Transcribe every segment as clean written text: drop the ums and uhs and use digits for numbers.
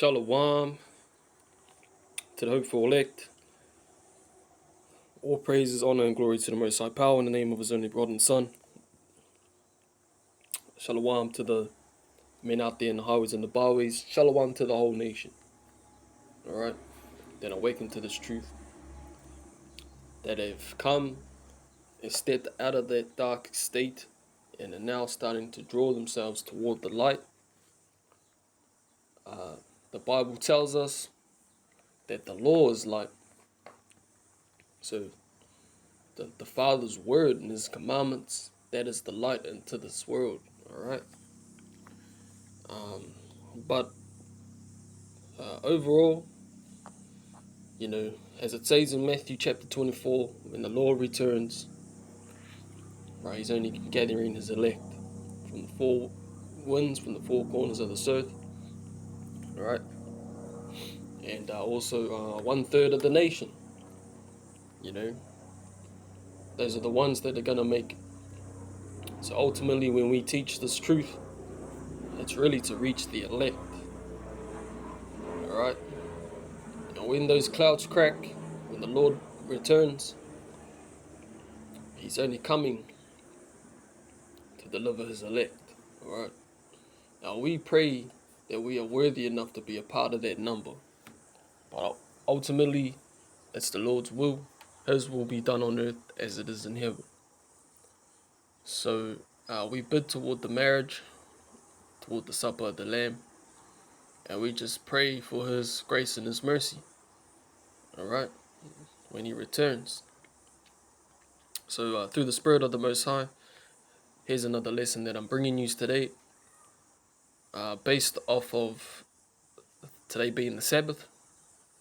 Shalom to the hopeful elect. All praises, honor, and glory to the Most High Power in the name of His only begotten Son. Shalom to the men out there in the highways and the byways. Shalom to the whole nation. Alright? Then awaken to this truth that have come and stepped out of that dark state and are now starting to draw themselves toward the light. The Bible tells us that the law is light. So the Father's word and His commandments, that is the light into this world. Alright? But overall, as it says in Matthew chapter 24, when the Lord returns, right, He's only gathering His elect from the four winds, from the four corners of this earth, right? And also 1/3 of the nation. Those are the ones that are going to make it. So ultimately, when we teach this truth, it's really to reach the elect. Alright? And when those clouds crack, when the Lord returns, He's only coming to deliver His elect. Alright? Now we pray that we are worthy enough to be a part of that number. But ultimately, it's the Lord's will. His will be done on earth as it is in heaven. So we bid toward the marriage, toward the supper of the Lamb. And we just pray for His grace and His mercy. Alright? When He returns. So through the Spirit of the Most High, here's another lesson that I'm bringing you today. Based off of today being the Sabbath,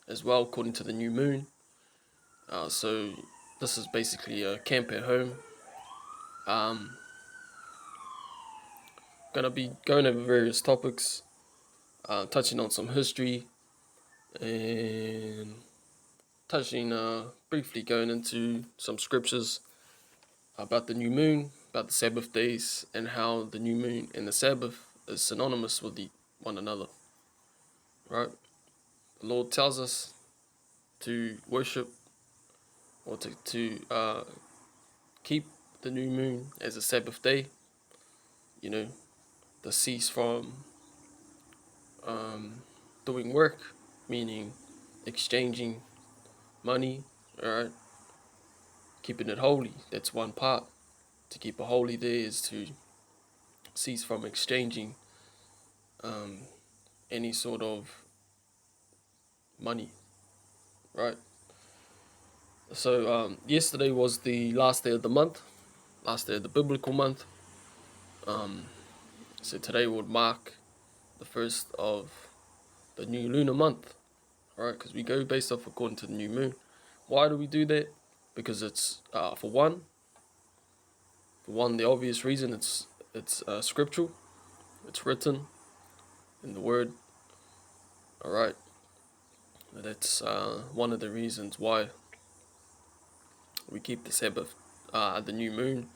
as well, according to the new moon. So this is basically a camp at home. Gonna be going over various topics, touching on some history, and touching briefly going into some scriptures about the new moon, about the Sabbath days, and how the new moon and the Sabbath is synonymous with one another. Right? The Lord tells us to worship or to keep the new moon as a Sabbath day. To cease from doing work, meaning exchanging money, alright, keeping it holy. That's one part. To keep a holy day is to cease from exchanging any sort of money, right? So yesterday was the last day of the month, last day of the biblical month. So today would mark the first of the new lunar month, right? Because we go based off according to the new moon. Why do we do that? Because it's for one, the obvious reason it's scriptural. It's written in the Word. All right, that's one of the reasons why we keep the Sabbath, the new moon,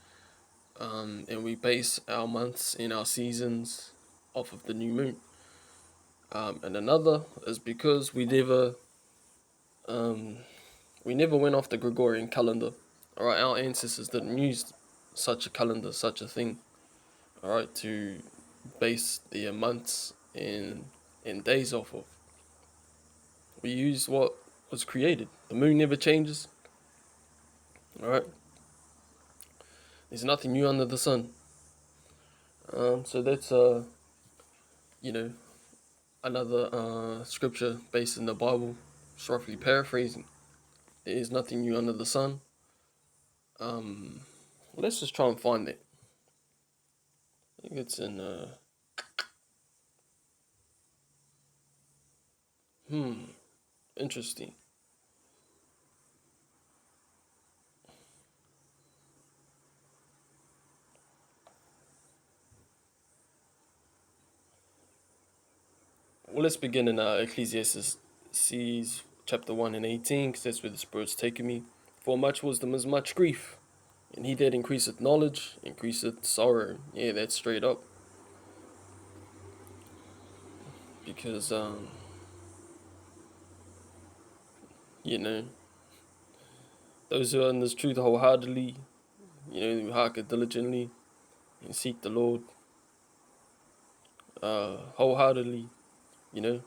and we base our months and our seasons off of the new moon. And another is because we never went off the Gregorian calendar. All right, our ancestors didn't use such a calendar, such a thing. All right, to base the months and days off of. We use what was created. The moon never changes. All right. There's nothing new under the sun. So that's another scripture based in the Bible, just roughly paraphrasing. There is nothing new under the sun. Let's just try and find it. I think it's in interesting. Well, let's begin in Ecclesiastes chapter 1 and 18, because that's where the Spirit's taking me. For much wisdom is much grief, and he that increaseth knowledge increaseth sorrow. Yeah, that's straight up. Because You know, those who are in this truth wholeheartedly, who hearken diligently and seek the Lord wholeheartedly, you know,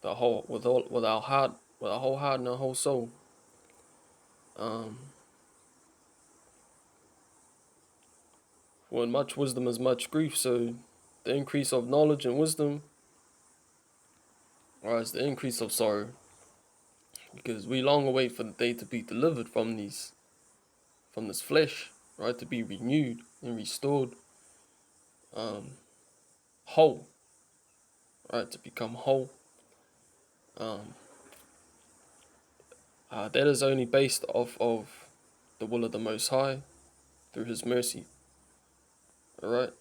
with our whole heart and our whole soul. Um, for in much wisdom is much grief, so the increase of knowledge and wisdom, or is the increase of sorrow, because we long await for the day to be delivered from this flesh, right, to be renewed and restored, um, whole, right, to become whole. Um, that is only based off of the will of the Most High through His mercy, all right.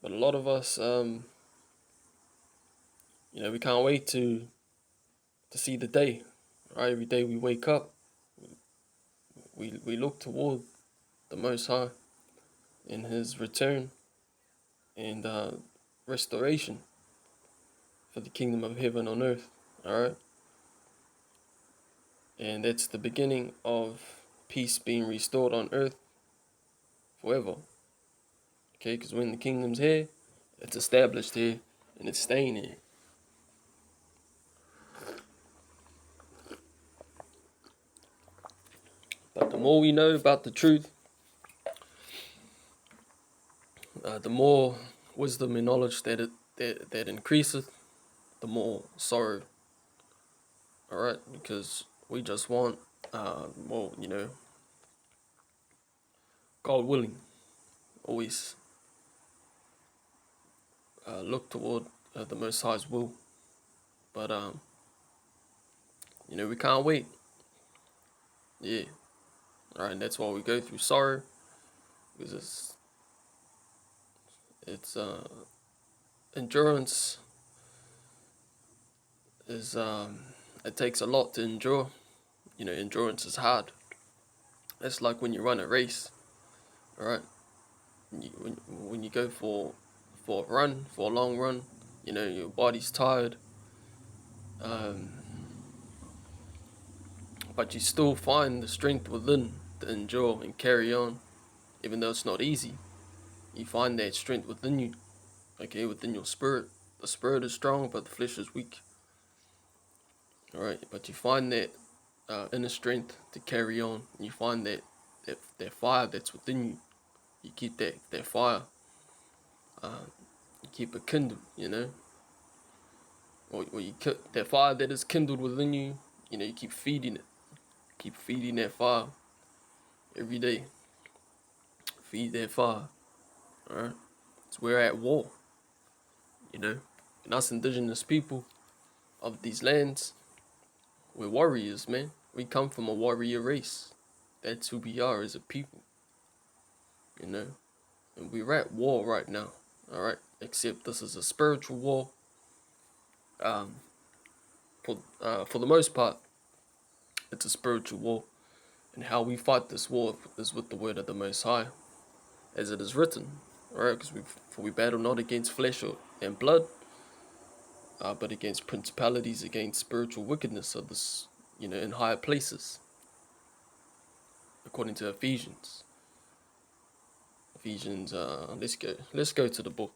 But a lot of us, we can't wait to see the day, right? Every day we wake up, we look toward the Most High in His return and restoration for the kingdom of heaven on earth, all right. And that's the beginning of peace being restored on earth forever. Okay, because when the kingdom's here, it's established here and it's staying here. But the more we know about the truth, the more wisdom and knowledge that increaseth, the more sorrow. All right, because we just want, God willing, always look toward the Most High's will. But we can't wait. Yeah. All right, and that's why we go through sorrow, because it's endurance is it takes a lot to endure. Endurance is hard. It's like when you run a race, all right. When you go for a run, for a long run, your body's tired, um, but you still find the strength within to endure and carry on, even though it's not easy. You find that strength within you, okay, within your spirit. The spirit is strong, but the flesh is weak. All right, but you find that inner strength to carry on. You find that fire that's within you. You keep that fire. You keep it kindled. Or that fire that is kindled within you. You keep feeding it. Keep feeding that fire every day. Feed that fire. All right. So we're at war. And us indigenous people of these lands, we're warriors, man. We come from a warrior race. That's who we are as a people. And we're at war right now. All right. Except this is a spiritual war. For the most part, it's a spiritual war. And how we fight this war is with the word of the Most High, as it is written. Alright, because we battle not against flesh and blood, but against principalities, against spiritual wickedness of this, in higher places, according to Ephesians. Let's go to the book,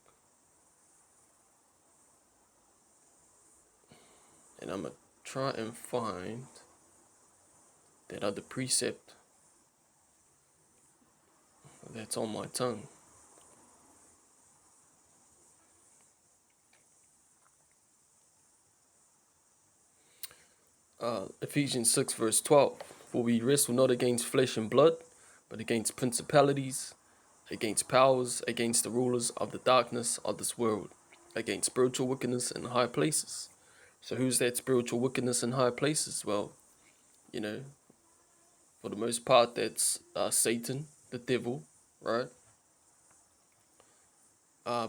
and I'm gonna try and find that other precept that's on my tongue. Ephesians 6 verse 12. For we wrestle not against flesh and blood, but against principalities, against powers, against the rulers of the darkness of this world, against spiritual wickedness in high places. So who's that spiritual wickedness in high places? Well, for the most part, that's Satan, the devil, right?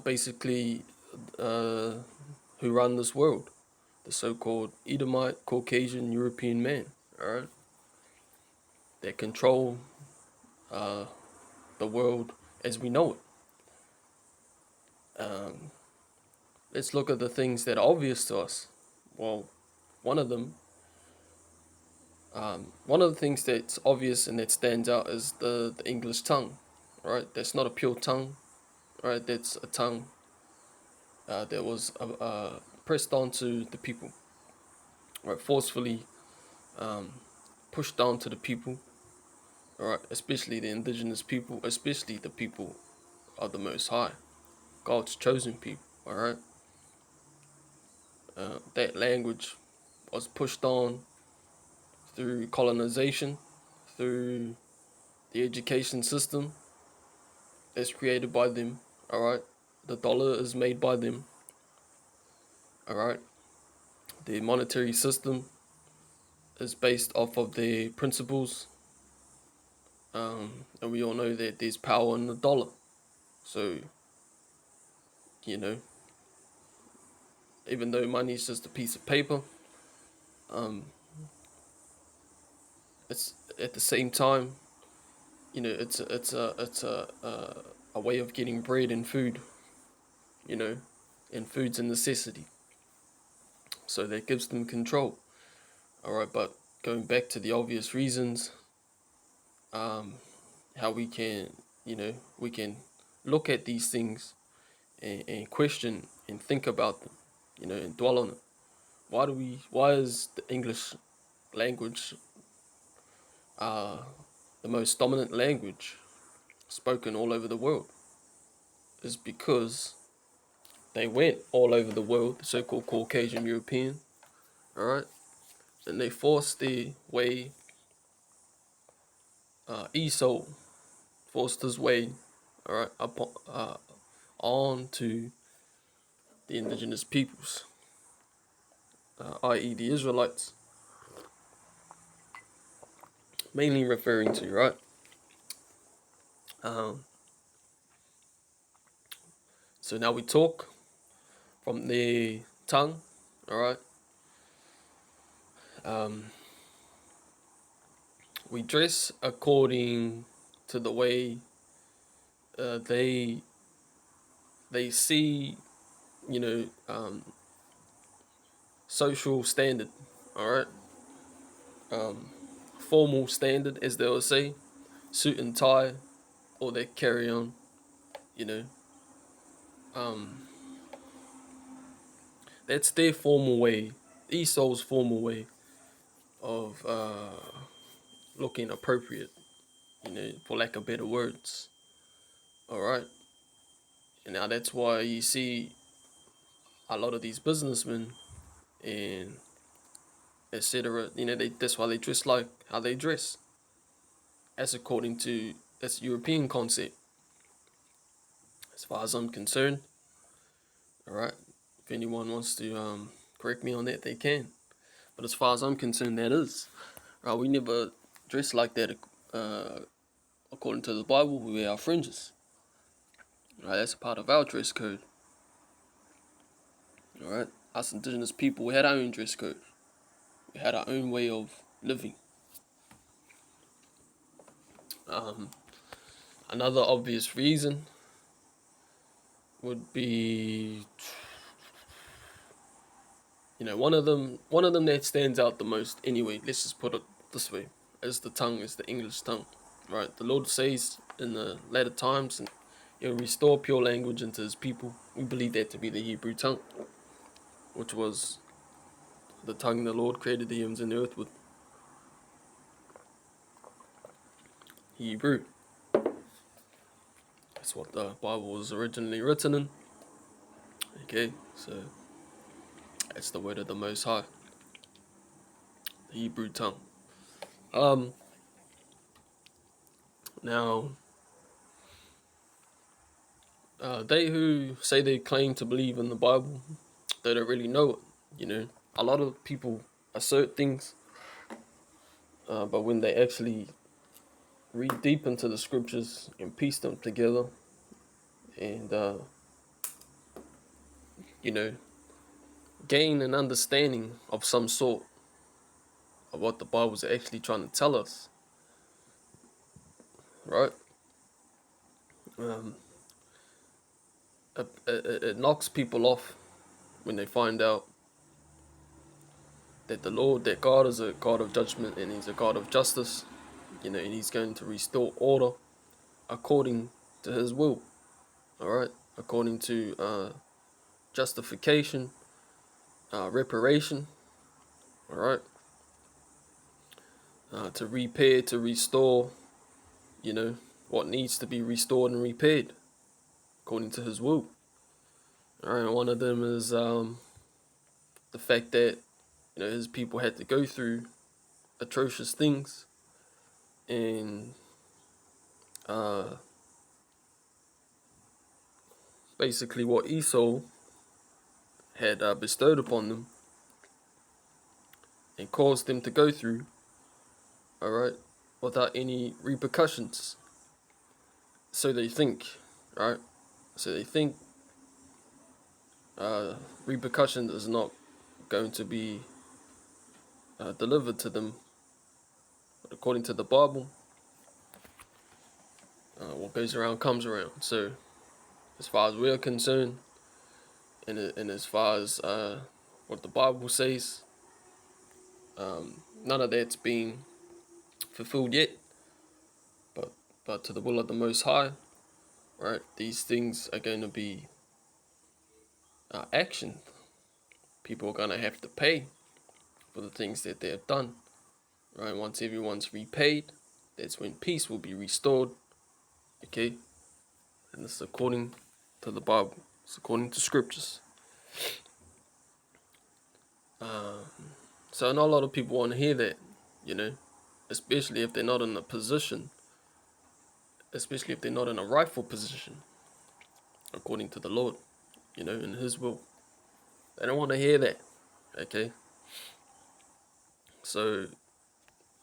Basically, who run this world, the so-called Edomite, Caucasian, European man, all right? That control the world as we know it. Let's look at the things that are obvious to us. Well, One of them, one of the things that's obvious and that stands out is the English tongue, right? That's not a pure tongue, right? That's a tongue that was pressed onto the people, right? Forcefully um, pushed onto the people, right? Especially the indigenous people, especially the people of the Most High, God's chosen people, all right? That language was pushed on through colonization, through the education system that's created by them, all right? The dollar is made by them, all right? The monetary system is based off of their principles, and we all know that there's power in the dollar. So, you know, even though money is just a piece of paper, um, it's at the same time, it's a way of getting bread and food, you know, and food's a necessity. So that gives them control. All right, but going back to the obvious reasons, um, how we can look at these things and question and think about them, and dwell on it. Why is the English language uh, the most dominant language spoken all over the world? Is because they went all over the world, the so-called Caucasian European, all right, and they forced their way, Esau forced his way, all right, on to the indigenous peoples, i.e., the Israelites, mainly referring to, right? Um, so now we talk from the tongue, all right. Um, we dress according to the way they see, social standard, all right. Um, Formal standard, as they will say, suit and tie, or they carry on, you know. Um, that's their formal way, Esau's formal way of looking appropriate, for lack of better words. All right. And now that's why you see a lot of these businessmen and etc. That's why they dress like how they dress. That's European concept, as far as I'm concerned. All right. If anyone wants to correct me on that, they can. But as far as I'm concerned, that is right. We never dress like that. According to the Bible, we wear our fringes. Right. That's a part of our dress code. All right. Us indigenous people, we had our own dress code. We had our own way of living. Um, Another obvious reason would be, one of them that stands out the most. Anyway, let's just put it this way: is the tongue, is the English tongue. Right. The Lord says in the latter times, and He'll restore pure language into His people. We believe that to be the Hebrew tongue, which was the tongue the Lord created the heavens and the earth with. Hebrew. That's what the Bible was originally written in. Okay, so that's the word of the Most High, the Hebrew tongue. Um, Now, they who say they claim to believe in the Bible, they don't really know it. A lot of people assert things, but when they actually read deep into the scriptures and piece them together, and you know, gain an understanding of some sort of what the Bible is actually trying to tell us, right? Um, it knocks people off when they find out that God is a God of judgment and He's a God of justice, and He's going to restore order according to His will. All right, according to justification, reparation. All right, to repair, to restore, what needs to be restored and repaired according to His will. All right, one of them is the fact that His people had to go through atrocious things, and basically what Esau had bestowed upon them and caused them to go through, all right, without any repercussions. So they think, right? So they think repercussions is not going to be delivered to them. But according to the Bible, what goes around comes around. So as far as we're concerned, and as far as what the Bible says, none of that's been fulfilled yet. But to the will of the Most High, right? These things are going to be actioned. People are going to have to pay for the things that they have done, right? Once everyone's repaid, that's when peace will be restored, okay? And this is according to the Bible. It's according to scriptures. So not a lot of people want to hear that, especially if they're not in a position, especially if they're not in a rightful position, according to the Lord, in His will. They don't want to hear that, okay? So,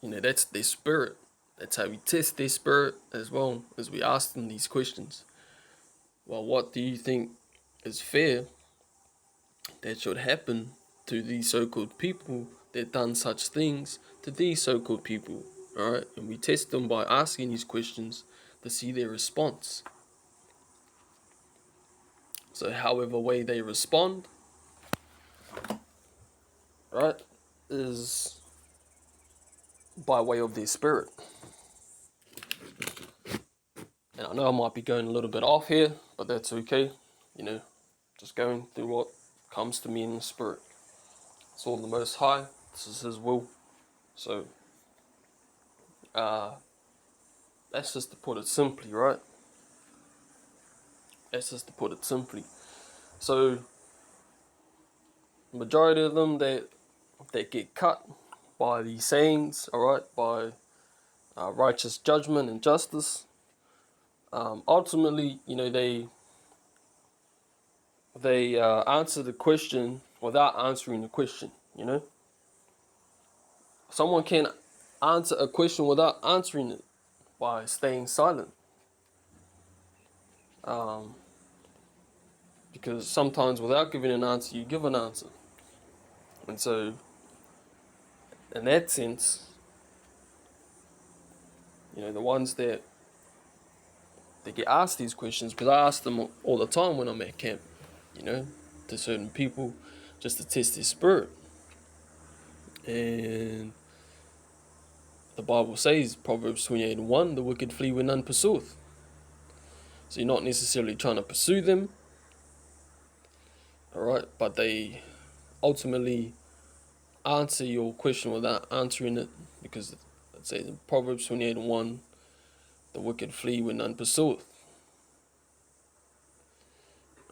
that's their spirit. That's how we test their spirit as well, as we ask them these questions. Well, what do you think is fair that should happen to these so-called people that done such things to these so-called people? All right, and we test them by asking these questions to see their response. So however way they respond, right, is by way of their spirit. And I know I might be going a little bit off here, but that's okay. Just going through what comes to me in the spirit. It's all the Most High. This is His will. So, that's just to put it simply, right? That's just to put it simply. So, majority of them that get cut by these sayings, all right, by righteous judgment and justice. Ultimately, they answer the question without answering the question. Someone can answer a question without answering it by staying silent. Because sometimes without giving an answer, you give an answer. And so, in that sense, the ones that get asked these questions, because I ask them all the time when I'm at camp, to certain people, just to test their spirit. And the Bible says, Proverbs 28:1, the wicked flee when none pursueth. So you're not necessarily trying to pursue them, all right, but they ultimately answer your question without answering it, because it says in Proverbs 28:1, the wicked flee when none pursueth.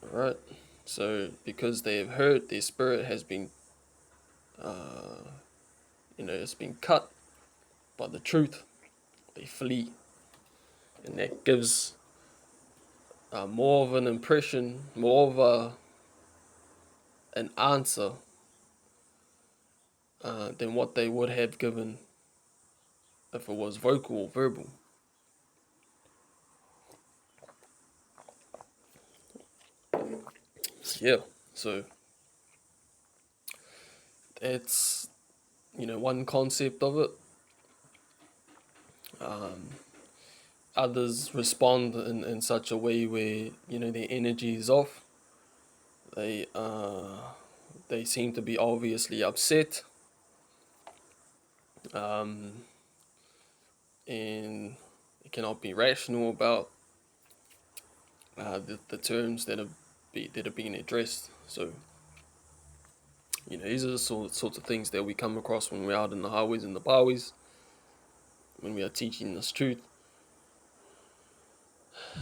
All right, so because they have heard, their spirit has been, it's been cut by the truth. They flee, and that gives more of an impression, more of an answer than what they would have given if it was vocal or verbal. Yeah, so that's one concept of it. Others respond in such a way where their energy is off. They seem to be obviously upset, um, and it cannot be rational about the terms that are being addressed. So, these are the sorts of things that we come across when we're out in the highways and the byways, when we are teaching this truth,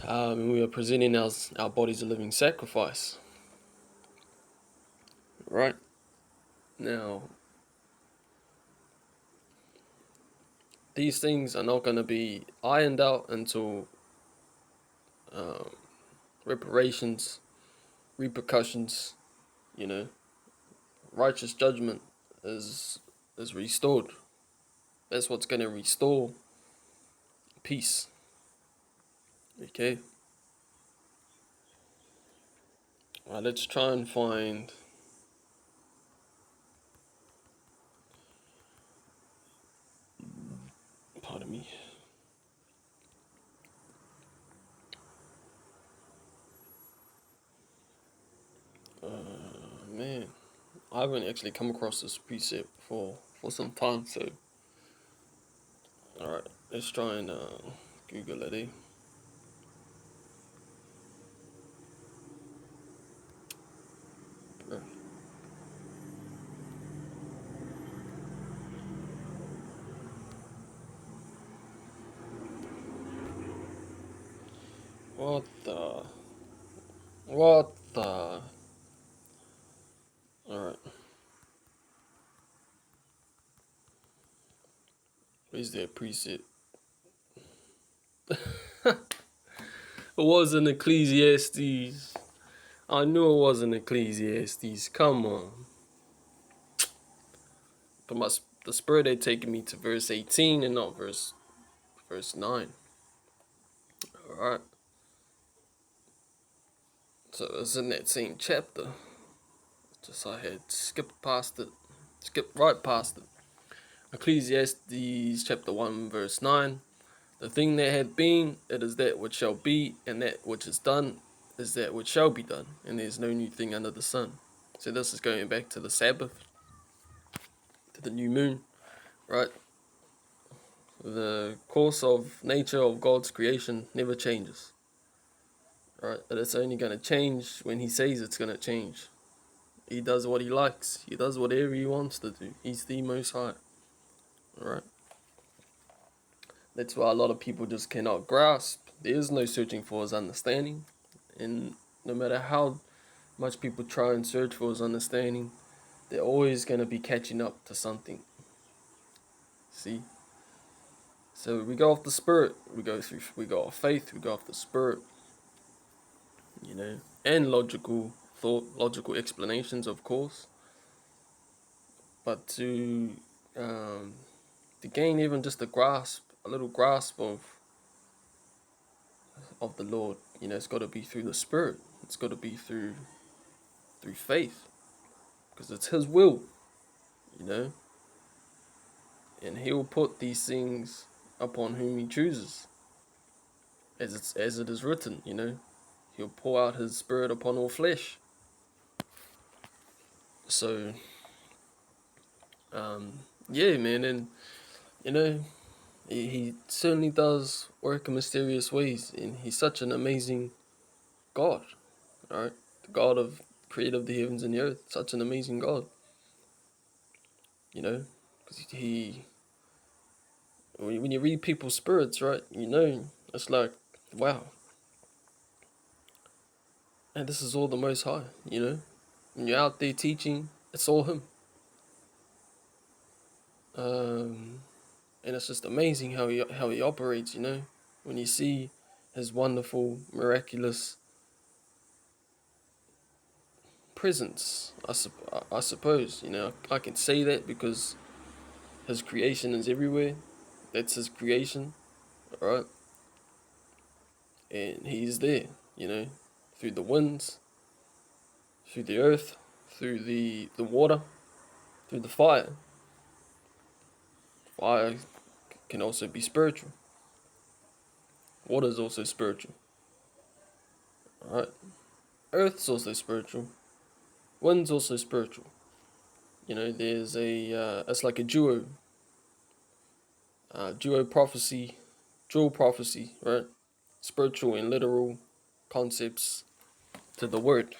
and we are presenting our bodies a living sacrifice. Right? Now, these things are not going to be ironed out until um, reparations, repercussions, righteous judgment is restored. That's what's going to restore peace. Okay? Alright, let's try and find. Pardon me. Man, I haven't actually come across this precept for some time, so. Alright, let's try and Google it, eh? What the? What the? Alright. Where's that preset? It wasn't Ecclesiastes. I knew it wasn't Ecclesiastes. Come on. But the spirit had taken me to verse 18 and not verse 9. Alright. So it's in that same chapter. Just I had skipped right past it. Ecclesiastes chapter 1 verse 9. The thing that had been, it is that which shall be, and that which is done is that which shall be done, and there's no new thing under the sun. So this is going back to the Sabbath, to the new moon, right? The course of nature of God's creation never changes, right? But it's only going to change when He says it's going to change. He does what He likes. He does whatever He wants to do. He's the Most High, right? That's why a lot of people just cannot grasp. There is no searching for His understanding, and no matter how much people try and search for His understanding, they're always going to be catching up to something. See? So we go off the Spirit, we go off faith, we go off the Spirit, and logical thought, logical explanations, of course. But to gain even just a little grasp of the Lord, it's got to be through the Spirit. It's got to be through faith, because it's His will, and He will put these things upon whom He chooses, as it is written, He'll pour out His Spirit upon all flesh. So, yeah, man, and he certainly does work in mysterious ways, and He's such an amazing God, right? The God of creator of the heavens and the earth, such an amazing God, because when you read people's spirits, right, it's like, wow, and this is all the Most High, when you're out there teaching, it's all Him. And it's just amazing how he operates, when you see His wonderful, miraculous presence. I suppose, I can say that because His creation is everywhere. That's His creation, alright? And He's there, through the winds, through the earth, through the water, through the fire. Fire can also be spiritual. Water is also spiritual. Alright? Earth's also spiritual. Wind's also spiritual. There's it's like a duo. dual prophecy, right? Spiritual and literal concepts to the word.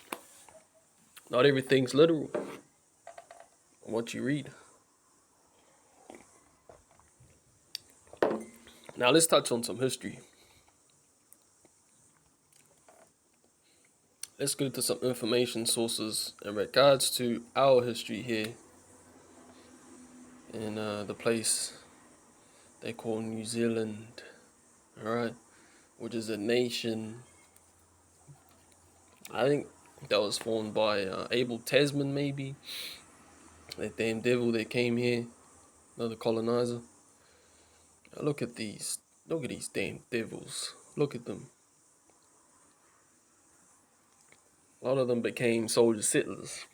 Not everything's literal. What you read. Now let's touch on some history. Let's go to some information sources in regards to our history here in the place they call New Zealand, alright, which is a nation, I think that was formed by Abel Tasman, maybe. That damn devil that came here, another colonizer. Now look at these damn devils. Look at them. A lot of them became soldier settlers.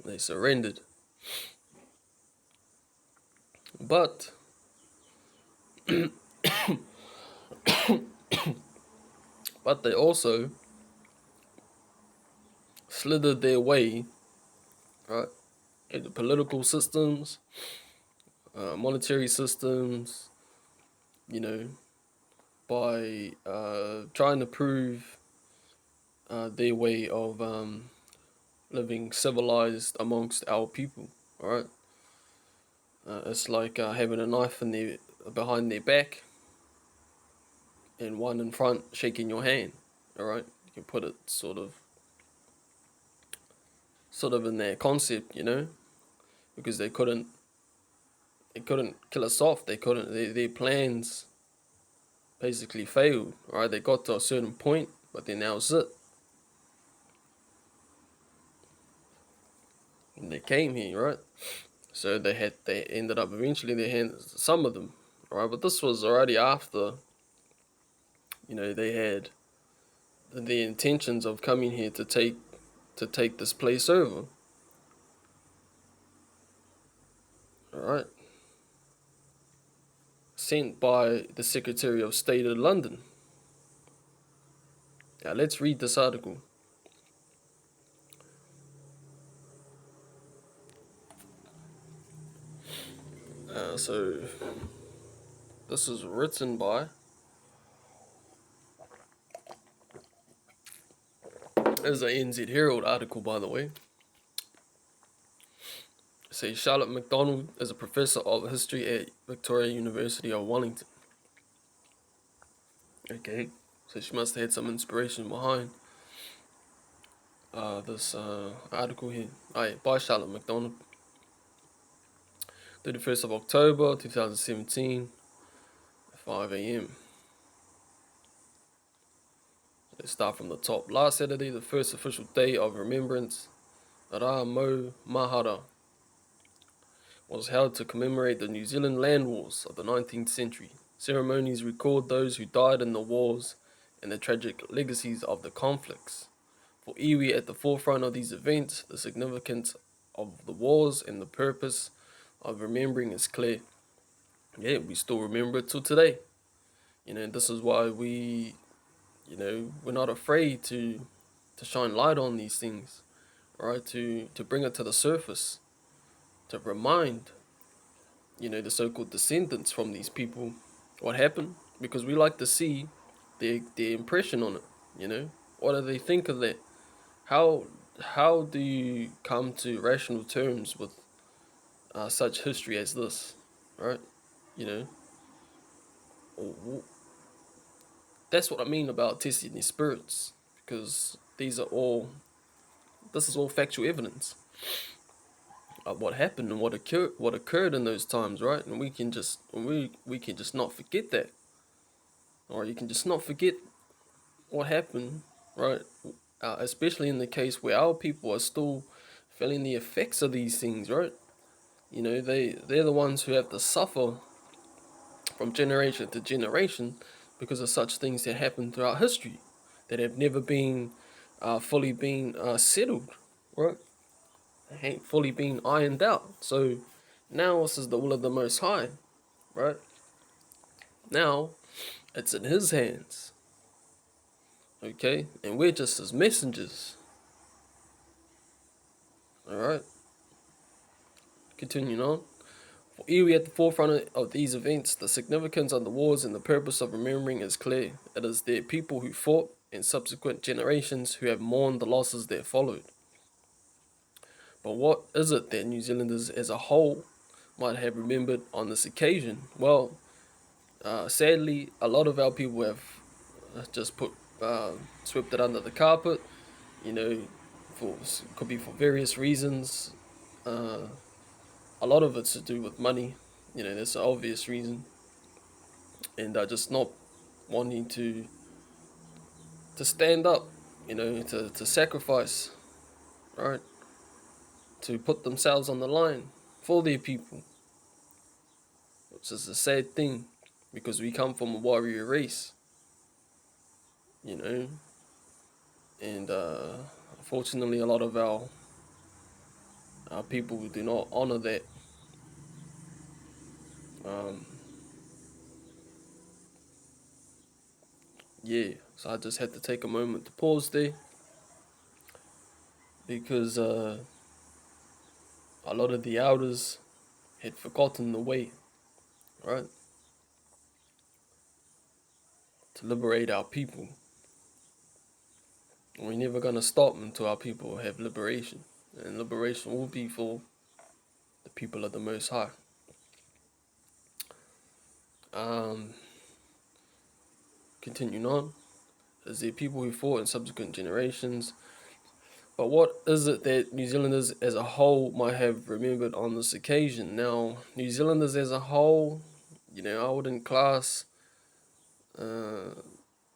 They surrendered. But but they also slithered their way, right, into political systems, monetary systems, you know, by trying to prove their way of living civilized amongst our people. All right, it's like having a knife in their behind their back and one in front shaking your hand. All right, you can put it sort of in their concept, you know, because they couldn't kill us off. They couldn't. Their plans basically failed. All right, they got to a certain point, but then that was it. And they came here, right? So they ended up eventually they handed some of them, right? But this was already after, you know, they had the intentions of coming here to take this place over. All right, sent by the Secretary of State of London. Now let's read this article. So this is written by. There's an NZ Herald article, by the way. It says Charlotte MacDonald is a professor of history at Victoria University of Wellington. Okay, so she must have had some inspiration behind this article here. By Charlotte MacDonald. 31st of October 2017, 5 a.m. Let's start from the top. Last Saturday, the first official day of remembrance, Rā Mau Mahara, was held to commemorate the New Zealand land wars of the 19th century. Ceremonies record those who died in the wars and the tragic legacies of the conflicts. For iwi at the forefront of these events, the significance of the wars and the purpose of remembering is clear. Yeah, we still remember it till today. You know, this is why we're not afraid to shine light on these things, right? To bring it to the surface, to remind, the so-called descendants from these people what happened, because we like to see their impression on it. What do they think of that? How do you come to rational terms with such history as this, right? You know, that's what I mean about testing your spirits, because this is all factual evidence of what happened and what occurred in those times, right? And we can just not forget that, or you can just not forget what happened, right? Especially in the case where our people are still feeling the effects of these things, right? They're the ones who have to suffer from generation to generation because of such things that happen throughout history that have never been fully been settled, right? They ain't fully been ironed out. So now this is the will of the Most High, right? Now it's in His hands, okay? And we're just His messengers, all right? Continuing on. For iwi at the forefront of these events, the significance of the wars and the purpose of remembering is clear. It is their people who fought and subsequent generations who have mourned the losses that followed. But what is it that New Zealanders as a whole might have remembered on this occasion? Well, sadly, a lot of our people have just swept it under the carpet. You know, for could be for various reasons. Uh, a lot of it's to do with money. You know, that's an obvious reason, and just not wanting to stand up. You know, to sacrifice, right? To put themselves on the line for their people, which is a sad thing because we come from a warrior race, you know, and unfortunately, a lot of our people do not honor that. Um, yeah, so I just had to take a moment to pause there because a lot of the elders had forgotten the way, right, to liberate our people. We're never gonna stop until our people have liberation, and liberation will be for the people of the Most High. Um, Continuing on, as the people who fought in subsequent generations. But what is it that New Zealanders as a whole might have remembered on this occasion? Now, New Zealanders as a whole, you know, I wouldn't class uh,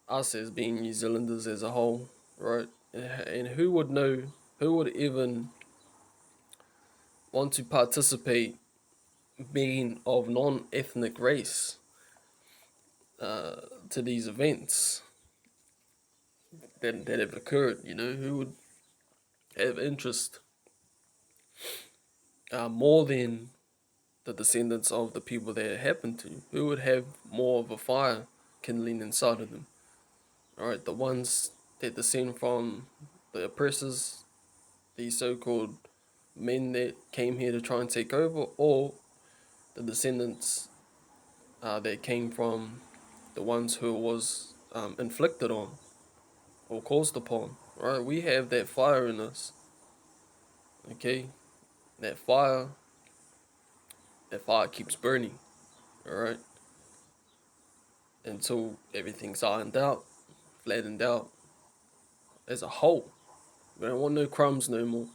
us as being New Zealanders as a whole, right? And who would know, who would even want to participate being of non-ethnic race uh, to these events that have occurred? You know, who would have interest more than the descendants of the people that it happened to? Who would have more of a fire kindling inside of them? Alright, the ones that descend from the oppressors, these so-called men that came here to try and take over, or the descendants that came from the ones who was inflicted on or caused upon. Right, we have that fire in us. Okay, that fire, that fire keeps burning. All right, until everything's ironed out, flattened out as a whole. We don't want no crumbs no more.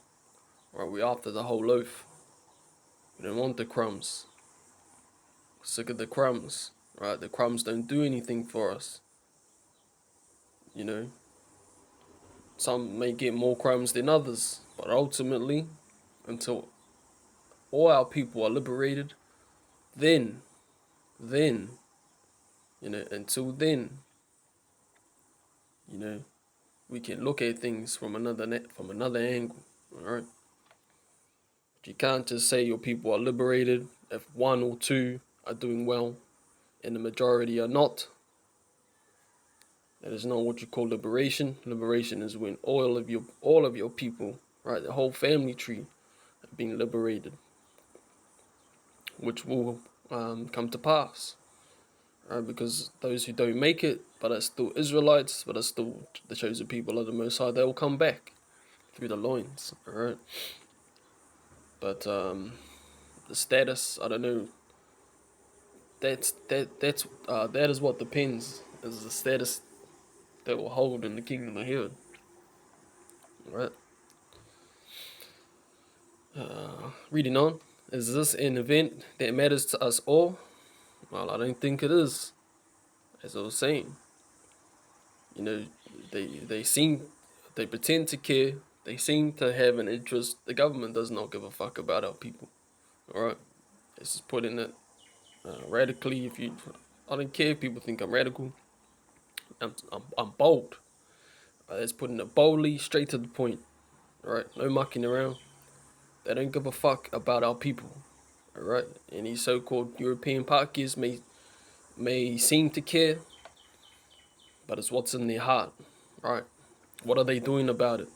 Right, we after the whole loaf. We don't want the crumbs. We're sick of the crumbs. Right, the crumbs don't do anything for us. You know, some may get more crumbs than others, but ultimately, until all our people are liberated, then, then, you know, until then, you know, we can look at things from another angle. All right, but you can't just say your people are liberated if one or two are doing well and the majority are not. That is not what you call liberation. Liberation is when all of your people, right, the whole family tree, have been liberated, which will come to pass. Right, because those who don't make it, but are still Israelites, but are still the chosen people of the Most High, they will come back through the loins. All right, but the status, I don't know. That is what depends. Is the status that will hold in the kingdom of heaven. Right. Reading on. Is this an event that matters to us all? Well, I don't think it is. As I was saying, you know, they pretend to care. They seem to have an interest. The government does not give a fuck about our people. All right, it's just putting it radically. I don't care if people think I'm radical. I'm bold. It's putting it boldly, straight to the point. All right, no mucking around. They don't give a fuck about our people. All right, and these so-called European parkies may seem to care, but it's what's in their heart. All right, what are they doing about it?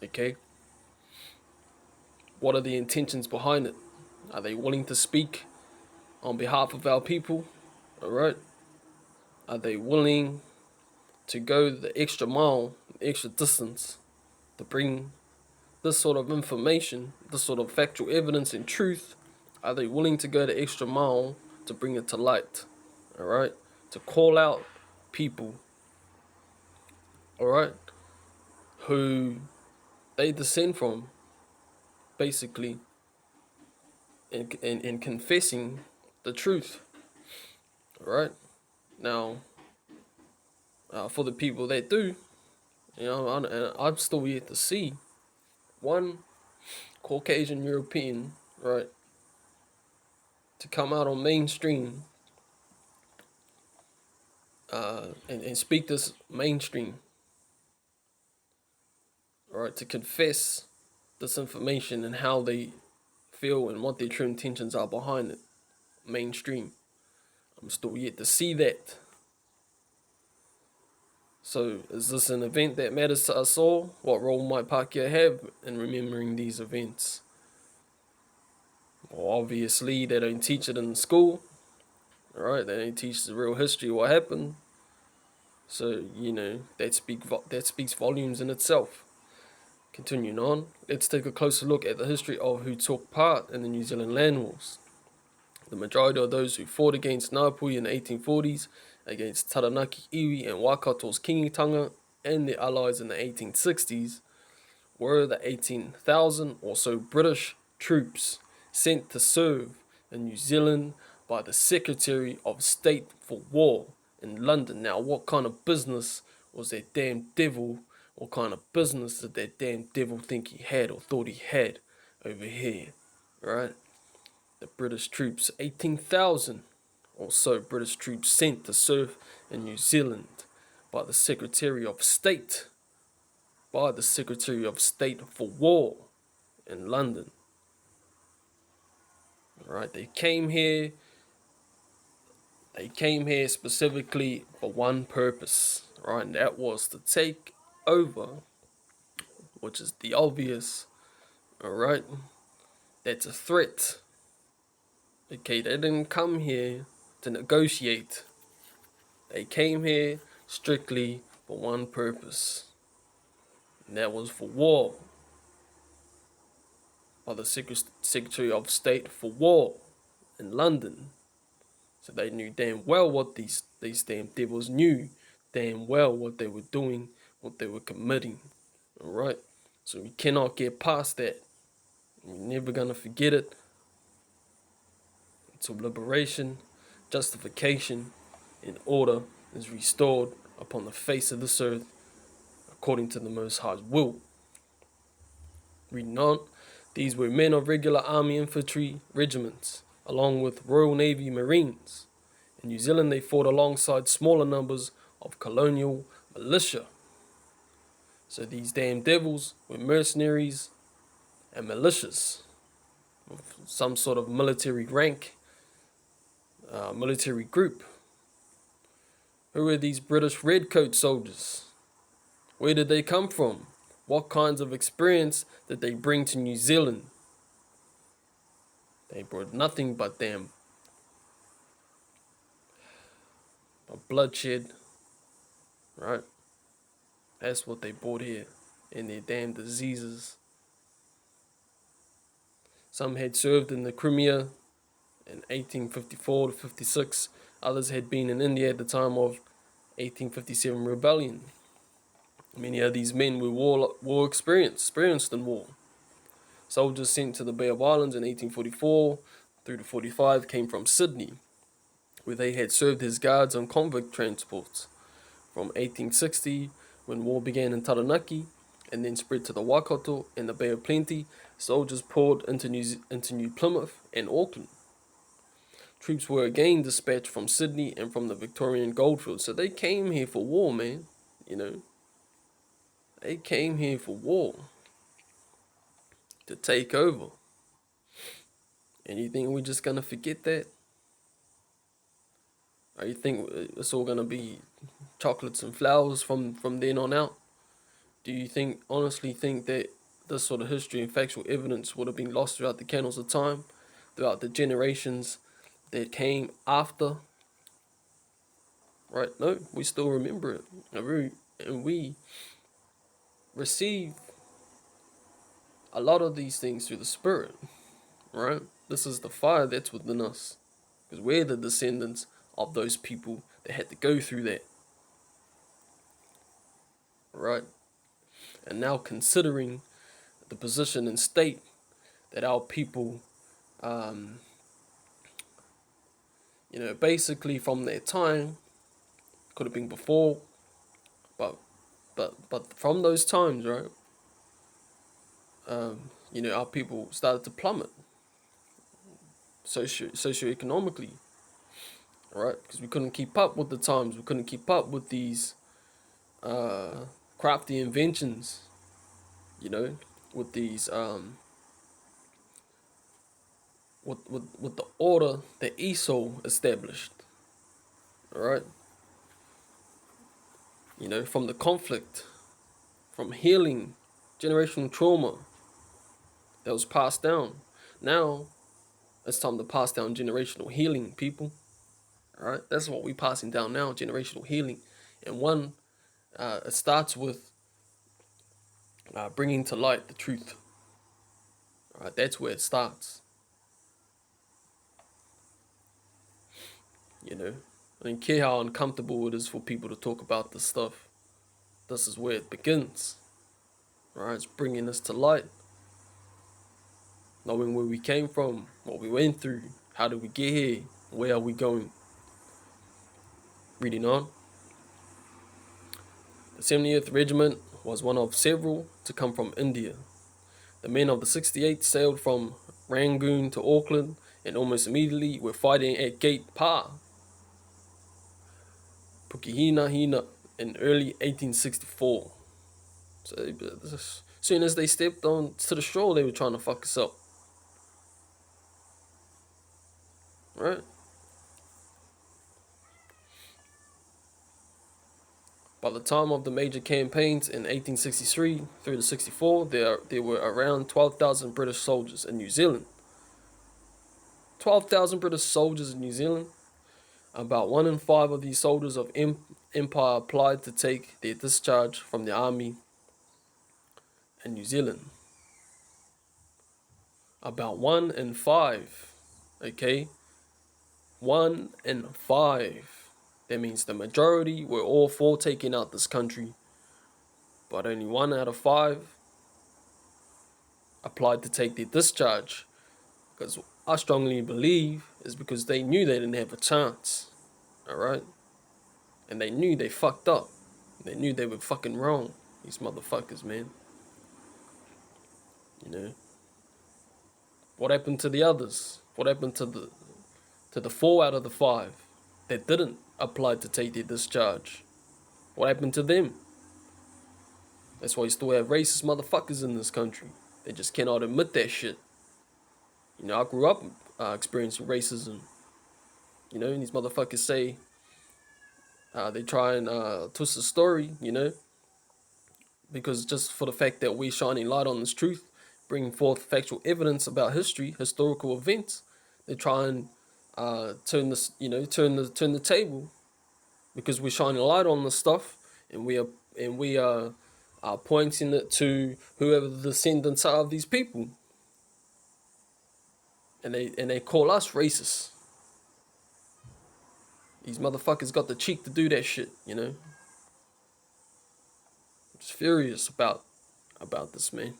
Okay, what are the intentions behind it? Are they willing to speak on behalf of our people? Alright? Are they willing to go the extra mile, the extra distance to bring this sort of information, this sort of factual evidence and truth? Are they willing to go the extra mile to bring it to light? Alright? To call out people, alright, who they descend from, basically, in confessing the truth. Alright? Now, for the people that do, I'm still yet to see one Caucasian European, right, to come out on mainstream and speak this mainstream, right, to confess this information and how they feel and what their true intentions are behind it, mainstream. I'm still yet to see that. So, is this an event that matters to us all? What role might Pākehā have in remembering these events? Well, obviously, they don't teach it in school, right? They don't teach the real history of what happened. So, that speaks volumes in itself. Continuing on, let's take a closer look at the history of who took part in the New Zealand land wars. The majority of those who fought against Ngāpuhi in the 1840s, against Taranaki Iwi and Waikato's kingitanga, and their allies in the 1860s, were the 18,000 or so British troops sent to serve in New Zealand by the Secretary of State for War in London. Now, what kind of business was that damn devil? What kind of business did that damn devil think he had or thought he had over here, right? The British troops, 18,000 or so British troops sent to serve in New Zealand by the Secretary of State, for War in London. Right, they came here specifically for one purpose, right, and that was to take over, which is the obvious, alright, that's a threat. Okay, they didn't come here to negotiate. They came here strictly for one purpose, and that was for war. By the Secretary of State for War in London. So they knew damn well what these damn devils knew damn well what they were doing, what they were committing. Alright? So we cannot get past that. We're never gonna forget it until liberation, justification, and order is restored upon the face of this earth according to the Most High's will. Reading on, these were men of regular army infantry regiments, along with Royal Navy Marines. In New Zealand, they fought alongside smaller numbers of colonial militia. So these damn devils were mercenaries and militias of some sort of military rank, military group. Who were these British redcoat soldiers? Where did they come from? What kinds of experience did they bring to New Zealand? They brought nothing but damn bloodshed, right? That's what they brought here, and their damn diseases. Some had served in the Crimea in 1854 to 56. Others had been in India at the time of 1857 rebellion. Many of these men were war experienced in war. Soldiers sent to the Bay of Islands in 1844 through to 45 came from Sydney, where they had served as guards on convict transports. From 1860, when war began in Taranaki and then spread to the Waikato and the Bay of Plenty, soldiers poured into New Plymouth and Auckland. Troops were again dispatched from Sydney and from the Victorian goldfields. So they came here for war, man. They came here for war. To take over. And you think we're just gonna forget that? Or you think it's all gonna be chocolates and flowers from then on out? Do you honestly think that this sort of history and factual evidence would have been lost throughout the canals of time, throughout the generations that came after, right? No, we still remember it. And we receive a lot of these things through the Spirit, right? This is the fire that's within us. Because we're the descendants of those people that had to go through that, right? And now considering the position and state that our people, um, basically from their time, could have been before, but from those times, right? Our people started to plummet socioeconomically, right? Because we couldn't keep up with the times. We couldn't keep up with these crafty inventions, with these with the order that Esau established, all right? From the conflict, from healing, generational trauma that was passed down. Now it's time to pass down generational healing, people. All right, that's what we're passing down now, generational healing, and it starts with bringing to light the truth. All right, that's where it starts. I don't care how uncomfortable it is for people to talk about this stuff. This is where it begins. All right, it's bringing us to light, knowing where we came from, what we went through, how did we get here, where are we going. Reading on. The 70th Regiment was one of several to come from India. The men of the 68th sailed from Rangoon to Auckland and almost immediately were fighting at Gate Pa, Pukehina in early 1864. So as soon as they stepped on to the shore, they were trying to fuck us up. Right? By the time of the major campaigns in 1863 through to 64, there were around 12,000 British soldiers in New Zealand. 12,000 British soldiers in New Zealand. About 1 in 5 of these soldiers of Empire applied to take their discharge from the army in New Zealand. About 1 in 5, okay? 1 in 5. That means the majority were all for taking out this country, but only 1 out of 5 applied to take their discharge. Because I strongly believe is because they knew they didn't have a chance, alright? And they knew they fucked up. They knew they were fucking wrong. These motherfuckers, man. What happened to the others? What happened to the 4 out of the 5 that didn't apply to take their discharge? What happened to them? That's why you still have racist motherfuckers in this country. They just cannot admit that shit. I grew up experiencing racism. And these motherfuckers say they try and twist the story, because just for the fact that we're shining light on this truth, bringing forth factual evidence about history, historical events, they try and turn the table, because we're shining light on this stuff, and we are pointing it to whoever the descendants are of these people, and they call us racist. These motherfuckers got the cheek to do that shit, I'm just furious about this, man,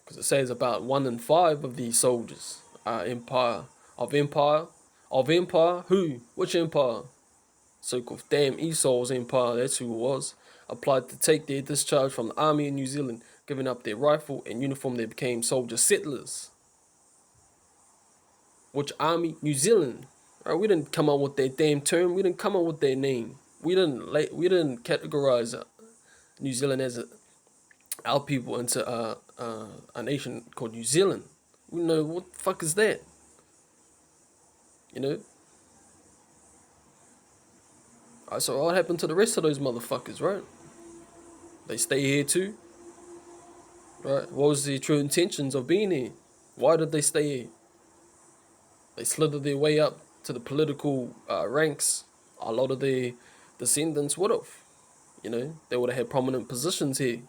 because it says about 1 in 5 of these soldiers are empire. Who? Which empire? So-called damn Esau's empire, that's who it was. Applied to take their discharge from the army in New Zealand, giving up their rifle and uniform. They became soldier settlers. Which army? New Zealand. Right, we didn't come up with that damn term. We didn't come up with their name. We didn't categorize New Zealand as our people into a nation called New Zealand. We know what the fuck is that. Alright, so what happened to the rest of those motherfuckers, right? They stay here too? Right? What was their true intentions of being here? Why did they stay here? They slithered their way up to the political ranks. A lot of their descendants would have. They would have had prominent positions here.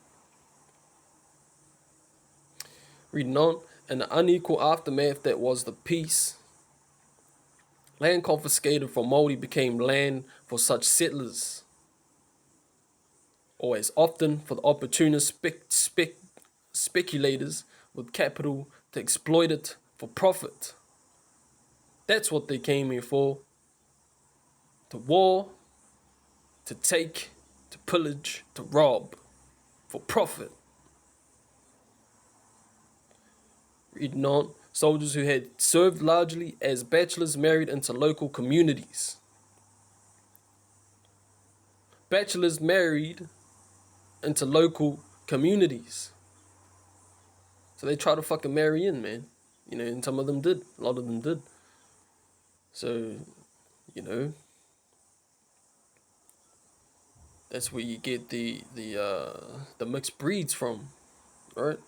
Reading on, in the unequal aftermath that was the peace, land confiscated from Māori became land for such settlers, or as often for the opportunist speculators with capital to exploit it for profit. That's what they came here for. To war, to take, to pillage, to rob, for profit. Reading on, soldiers who had served largely as bachelors married into local communities. Bachelors married into local communities. So they try to fucking marry in, man. And some of them did. A lot of them did. So, that's where you get the mixed breeds from, right?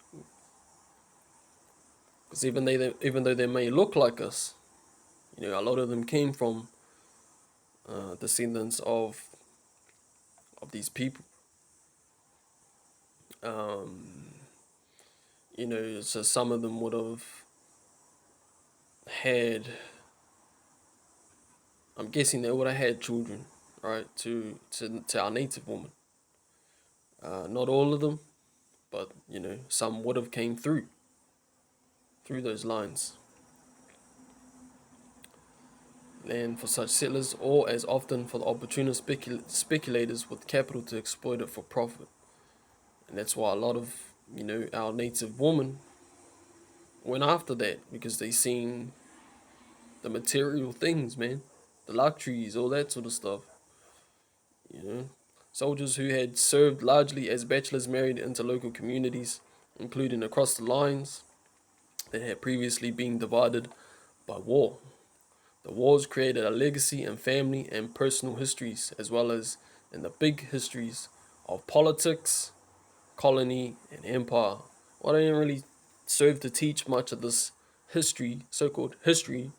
Because even though they may look like us, a lot of them came from descendants of these people. So some of them would have had. I'm guessing they would have had children, right? To our native woman. Not all of them, but some would have came through those lines. Land for such settlers, or as often for the opportunist speculators with capital to exploit it for profit. And that's why a lot of our native women went after that, because they seen the material things, man, the luxuries, all that sort of stuff. Soldiers who had served largely as bachelors married into local communities, including across the lines that had previously been divided by war. The wars created a legacy in family and personal histories, as well as in the big histories of politics, colony, and empire. Well, they didn't really serve to teach much of this history, so-called history,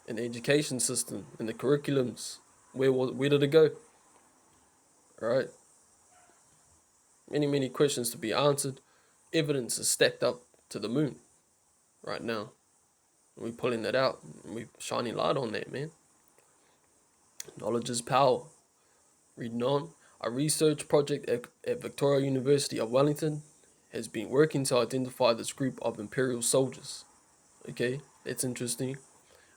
in the education system, in the curriculums. Where did it go? Right? Many questions to be answered. Evidence is stacked up to the moon right now. We're pulling that out, and we're shining light on that, man. Knowledge is power. Reading on, a research project at Victoria University of Wellington has been working to identify this group of imperial soldiers. Okay, that's interesting.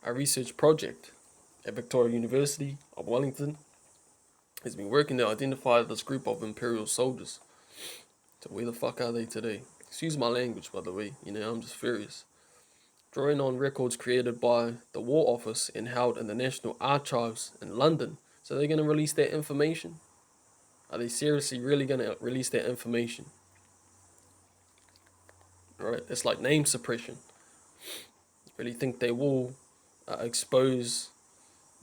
A research project at Victoria University of Wellington has been working to identify this group of imperial soldiers. So where the fuck are they today? Excuse my language, by the way. I'm just furious. Drawing on records created by the War Office and held in the National Archives in London. So they're going to release that information? Are they seriously really going to release that information? Right? It's like name suppression. Really think they will expose,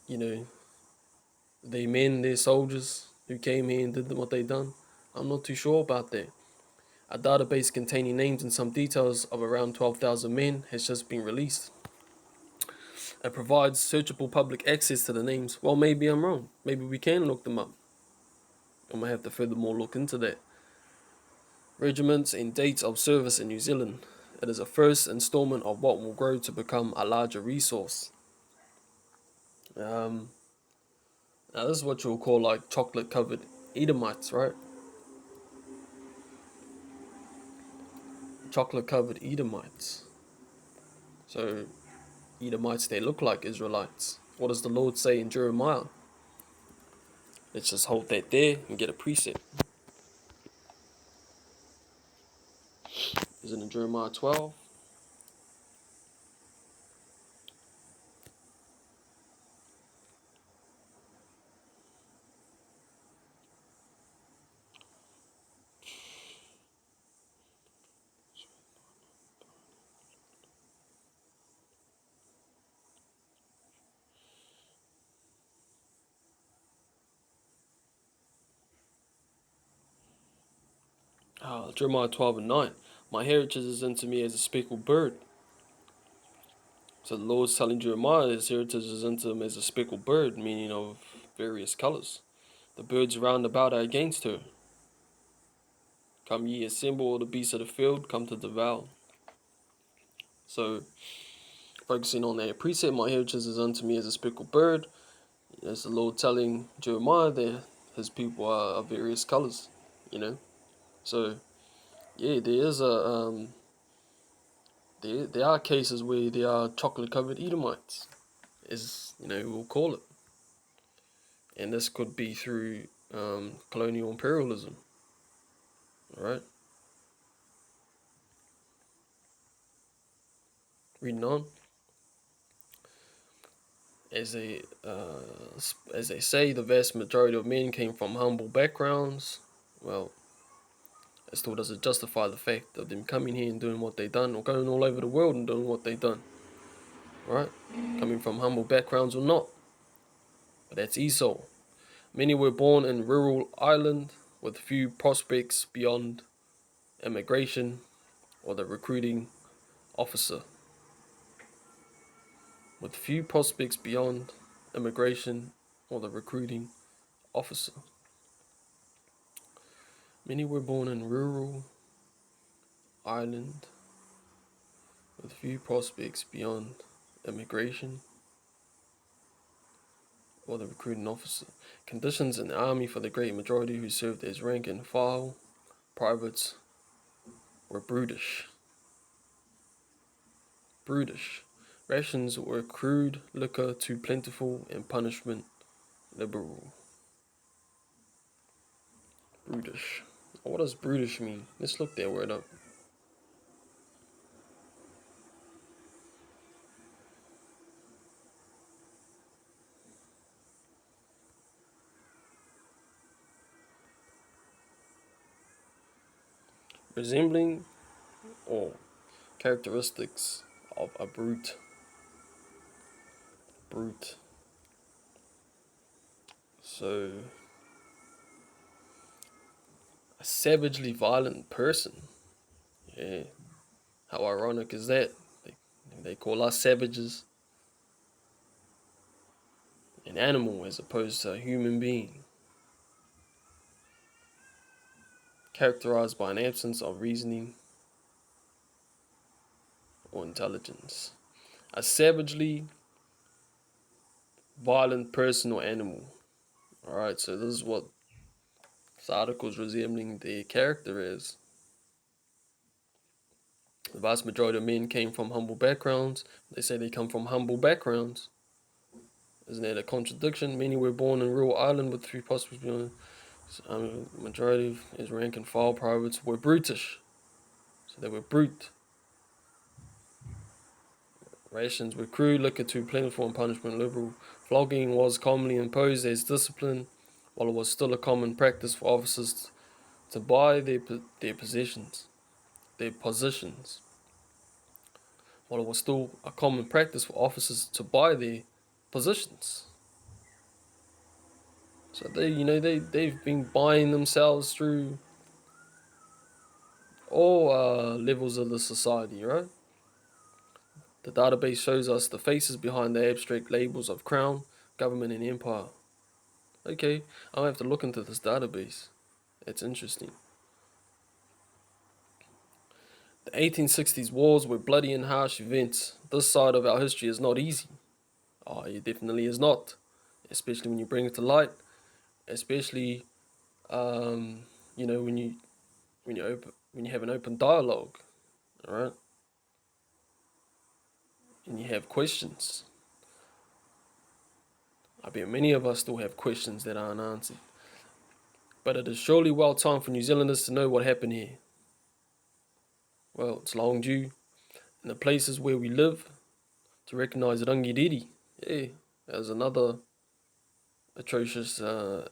their men, their soldiers who came here and did what they done? I'm not too sure about that. A database containing names and some details of around 12,000 men has just been released. It provides searchable public access to the names. Well, maybe I'm wrong. Maybe we can look them up. I might have to furthermore look into that. Regiments and dates of service in New Zealand. It is a first installment of what will grow to become a larger resource. Now this is what you'll call like chocolate-covered Edomites, right? Chocolate-covered Edomites. So Edomites, they look like Israelites. What does the Lord say in Jeremiah? Let's just hold that there and get a precept. Is it in Jeremiah 12? Jeremiah 12 and 9. My heritage is unto me as a speckled bird. So the Lord's telling Jeremiah his heritage is unto him as a speckled bird, meaning of various colors. The birds round about are against her. Come ye, assemble all the beasts of the field, come to devour. So, focusing on that precept, my heritage is unto me as a speckled bird. That's the Lord telling Jeremiah that his people are of various colors, you know. So, yeah, there is there are cases where there are chocolate-covered Edomites, as we'll call it, and this could be through colonial imperialism. All right, reading on. As they say, the vast majority of men came from humble backgrounds. Well, it still doesn't justify the fact of them coming here and doing what they done, or going all over the world and doing what they done. Right? Coming from humble backgrounds or not. But that's Esau. Many were born in rural Ireland with few prospects beyond immigration or the recruiting officer. With few prospects beyond immigration or the recruiting officer. Many were born in rural Ireland with few prospects beyond immigration or the recruiting officer. Conditions in the army for the great majority who served as rank and file privates were brutish. Rations were crude, liquor too plentiful, and punishment liberal. Brutish. What does brutish mean? Let's look that word up. Resembling or characteristics of a brute. So, a savagely violent person. Yeah. How ironic is that? They call us savages an animal as opposed to a human being. Characterized by an absence of reasoning or intelligence. A savagely violent person or animal. Alright, so this is what this article is resembling their character is. The vast majority of men came from humble backgrounds. They say they come from humble backgrounds. Isn't that a contradiction? Many were born in rural Ireland with few prospects beyond. Majority of his rank and file privates were brutish. So they were brute. Rations were crude, liquor too plentiful, and punishment liberal. Flogging was commonly imposed as discipline, while it was still a common practice for officers to buy their positions. While it was still a common practice for officers to buy their positions. So they've been buying themselves through all levels of the society, right? The database shows us the faces behind the abstract labels of crown, government, and empire. Okay, I'll have to look into this database. It's interesting. The 1860s wars were bloody and harsh events. This side of our history is not easy. Oh, it definitely is not. Especially when you bring it to light. Especially, when you have an open dialogue, all right, and you have questions. I bet many of us still have questions that aren't answered. But it is surely well time for New Zealanders to know what happened here. Well, it's long due in the places where we live to recognise Rangiriri. Yeah, there's another atrocious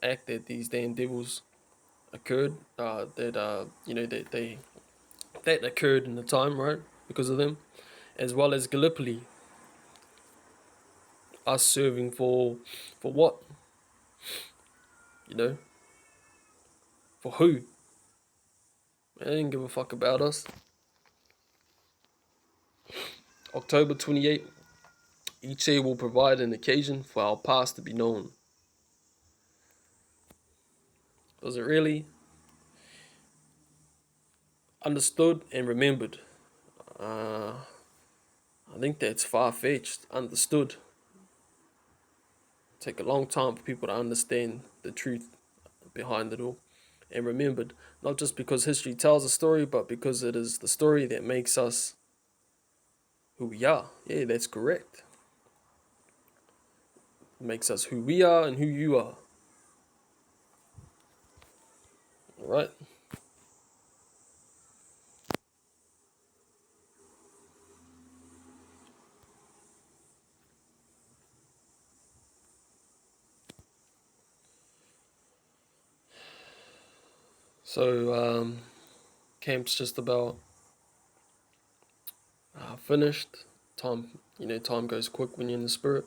act that these damn devils occurred. That occurred in the time, right? Because of them, as well as Gallipoli. Us serving for what? You know, for who? They didn't give a fuck about us. October 28th, Each day will provide an occasion for our past to be known. Was it really understood and remembered? Uh, I think that's far fetched. Understood. Take a long time for people to understand the truth behind it all. And remembered, not just because history tells a story, but because it is the story that makes us who we are. Yeah, that's correct. It makes us who we are and who you are. All right. So camp's just about finished. Time goes quick when you're in the spirit.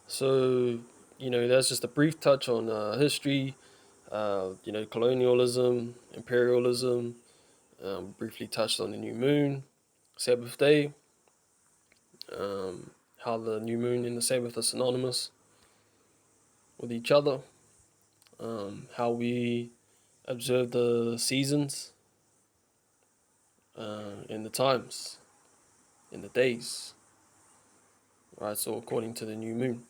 So that's just a brief touch on history. Colonialism, imperialism. Briefly touched on the new moon, Sabbath day. How the new moon and the Sabbath are synonymous with each other. How we observe the seasons and the times and the days. Right, so according to the new moon.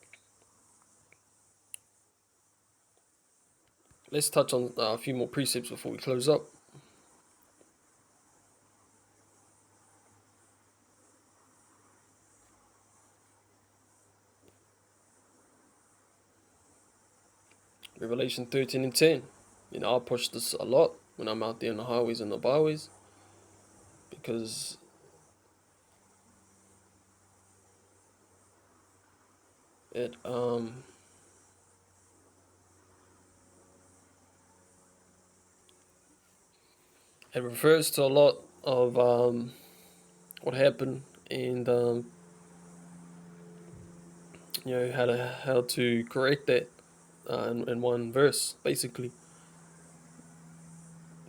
Let's touch on a few more precepts before we close up. Revelation 13 and 10. I push this a lot when I'm out there on the highways and the byways because it it refers to a lot of what happened and how to correct that in one verse basically.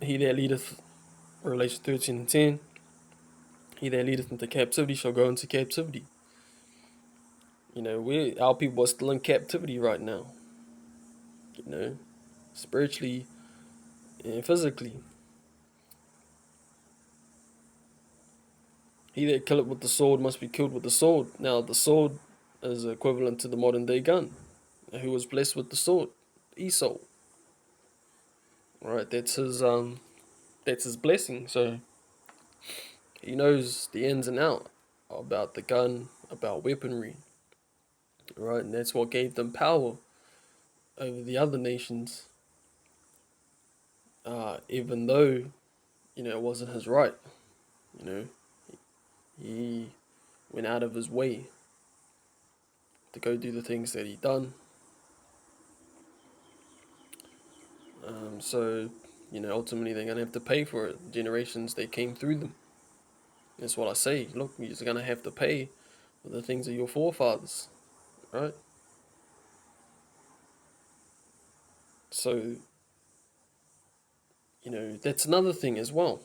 He that leadeth, Revelation 13 and 10, he that leadeth into captivity shall go into captivity. Our people are still in captivity right now. Spiritually and physically. He that killeth with the sword must be killed with the sword. Now the sword is equivalent to the modern day gun. Who was blessed with the sword? Esau. Alright, that's his blessing. So he knows the ins and outs about the gun, about weaponry. Right, and that's what gave them power over the other nations. Even though, it wasn't his right. He went out of his way to go do the things that he done. So, ultimately they're going to have to pay for it. Generations that came through them. That's what I say. Look, you're just going to have to pay for the things of your forefathers, right? So, that's another thing as well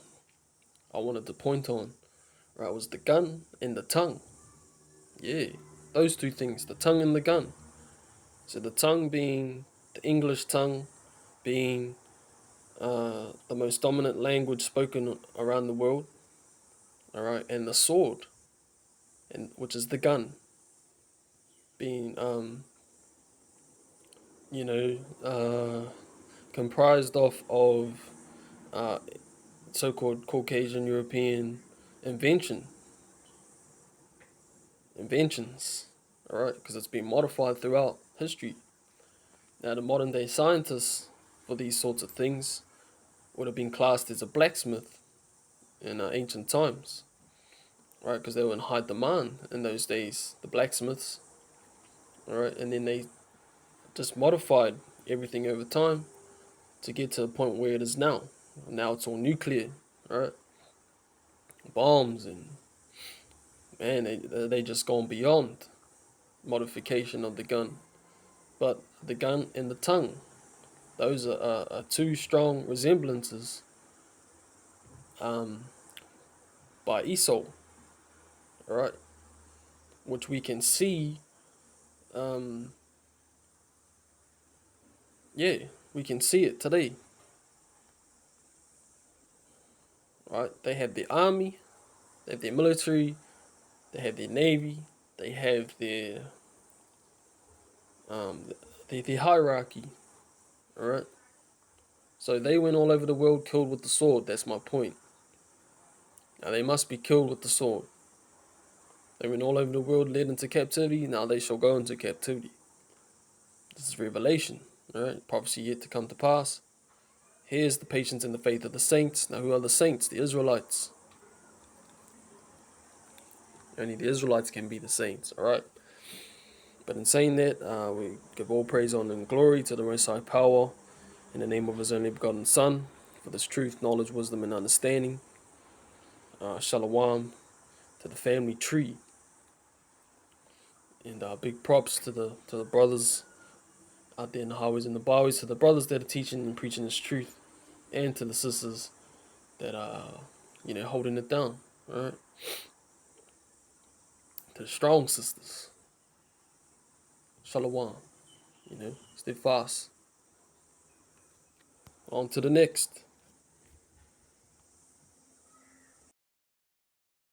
I wanted to point on, right? Was the gun and the tongue. Yeah, those two things, the tongue and the gun. So the tongue being the English tongue, being the most dominant language spoken around the world, all right, and the sword, which is the gun, being you know comprised of uh, so-called Caucasian European inventions, all right, because it's been modified throughout history. Now the modern day scientists for these sorts of things would have been classed as a blacksmith in ancient times, right? Because they were in high demand in those days, the blacksmiths, all right, and then they just modified everything over time to get to the point where it is now. Now it's all nuclear, all right, bombs, and man, they just gone beyond modification of the gun. But the gun and the tongue, those are two strong resemblances by Esau, all right. which we can see. Yeah, we can see it today. Right? They have their army, they have their military, they have their navy, they have um, their hierarchy. All right. So they went all over the world killed with the sword. That's my point. Now they must be killed with the sword. They went all over the world, led into captivity. Now they shall go into captivity. This is Revelation. All right. Prophecy yet to come to pass. Here's the patience and the faith of the saints. Now who are the saints? The Israelites. Only the Israelites can be the saints. All right. But in saying that, we give all praise, honor, and glory to the Most High Power in the name of His only begotten Son, for this truth, knowledge, wisdom, and understanding. Shalom to the family tree, and big props to the brothers out there in the highways and the byways, to the brothers that are teaching and preaching this truth, and to the sisters that are holding it down. All right, to the strong sisters. Shalom. Stay fast. On to the next.